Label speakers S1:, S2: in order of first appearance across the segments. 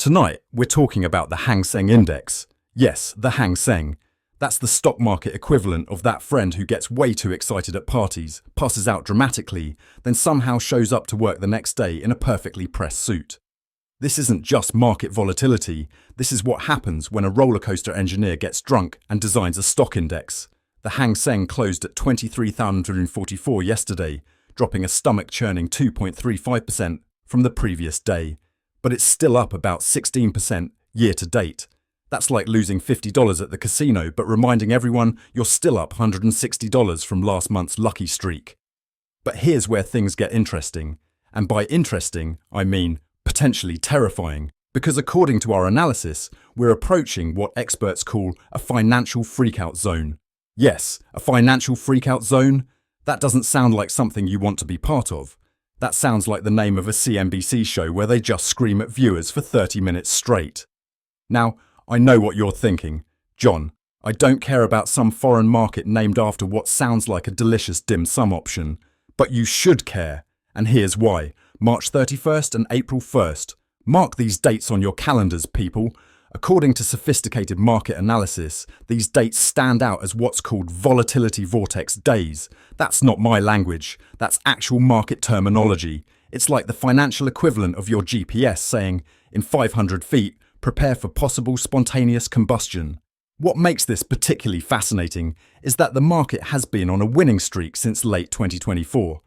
S1: Tonight, we're talking about the Hang Seng Index. Yes, the Hang Seng. That's the stock market equivalent of that friend who gets way too excited at parties, passes out dramatically, then somehow shows up to work the next day in a perfectly pressed suit. This isn't just market volatility, this is what happens when a rollercoaster engineer gets drunk and designs a stock index. The Hang Seng closed at 23,144 yesterday, dropping a stomach-churning 2.35% from the previous day. But it's still up about 16% year to date. That's like losing $50 at the casino, but reminding everyone you're still up $160 from last month's lucky streak. But here's where things get interesting. And by interesting, I mean potentially terrifying, because according to our analysis, we're approaching what experts call a financial freakout zone. Yes, a financial freakout zone? That doesn't sound like something you want to be part of. That sounds like the name of a CNBC show where they just scream at viewers for 30 minutes straight. Now, I know what you're thinking. John, I don't care about some foreign market named after what sounds like a delicious dim sum option. But you should care. And here's why. March 31st and April 1st. Mark these dates on your calendars, people. According to sophisticated market analysis, these dates stand out as what's called volatility vortex days. That's not my language. That's actual market terminology. It's like the financial equivalent of your GPS saying, in 500 feet, prepare for possible spontaneous combustion. What makes this particularly fascinating is that the market has been on a winning streak since late 2024.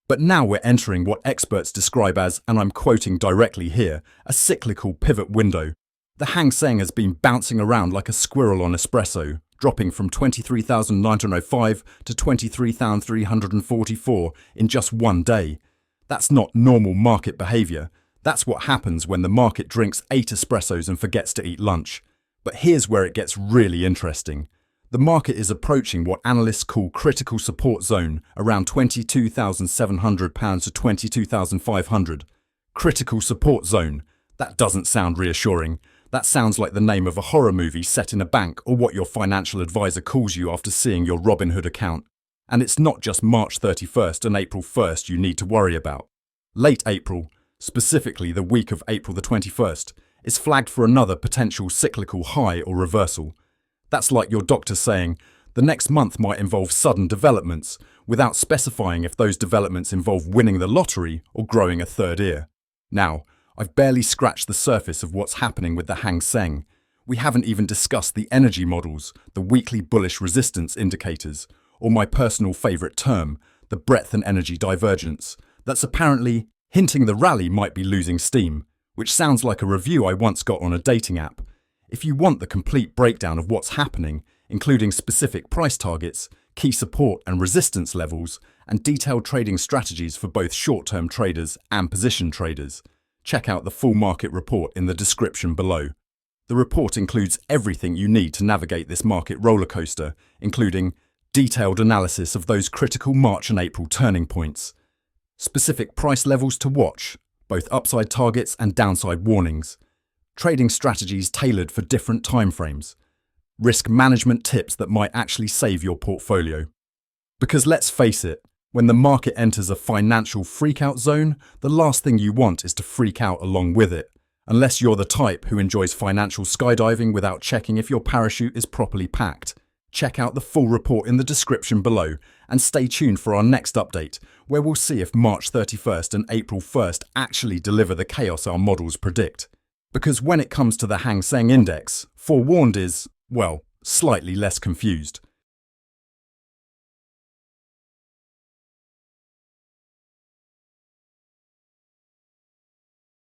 S1: But now we're entering what experts describe as, and I'm quoting directly here, a cyclical pivot window. The Hang Seng has been bouncing around like a squirrel on espresso, dropping from 23,905 to 23,344 in just one day. That's not normal market behavior. That's what happens when the market drinks 8 espressos and forgets to eat lunch. But here's where it gets really interesting. The market is approaching what analysts call critical support zone, around £22,700 to 22,500. Critical support zone. That doesn't sound reassuring. That sounds like the name of a horror movie set in a bank or what your financial advisor calls you after seeing your Robinhood account. And it's not just March 31st and April 1st you need to worry about. Late April, specifically the week of April the 21st, is flagged for another potential cyclical high or reversal. That's like your doctor saying, the next month might involve sudden developments, without specifying if those developments involve winning the lottery or growing a third ear. Now, I've barely scratched the surface of what's happening with the Hang Seng. We haven't even discussed the energy models, the weekly bullish resistance indicators, or my personal favourite term, the breadth and energy divergence, that's apparently hinting the rally might be losing steam, which sounds like a review I once got on a dating app. If you want the complete breakdown of what's happening, including specific price targets, key support and resistance levels, and detailed trading strategies for both short-term traders and position traders, check out the full market report in the description below. The report includes everything you need to navigate this market rollercoaster, including detailed analysis of those critical March and April turning points, specific price levels to watch, both upside targets and downside warnings, trading strategies tailored for different timeframes, risk management tips that might actually save your portfolio. Because let's face it, when the market enters a financial freakout zone, the last thing you want is to freak out along with it, unless you're the type who enjoys financial skydiving without checking if your parachute is properly packed. Check out the full report in the description below and stay tuned for our next update, where we'll see if March 31st and April 1st actually deliver the chaos our models predict. Because when it comes to the Hang Seng Index, forewarned is, well, slightly less confused.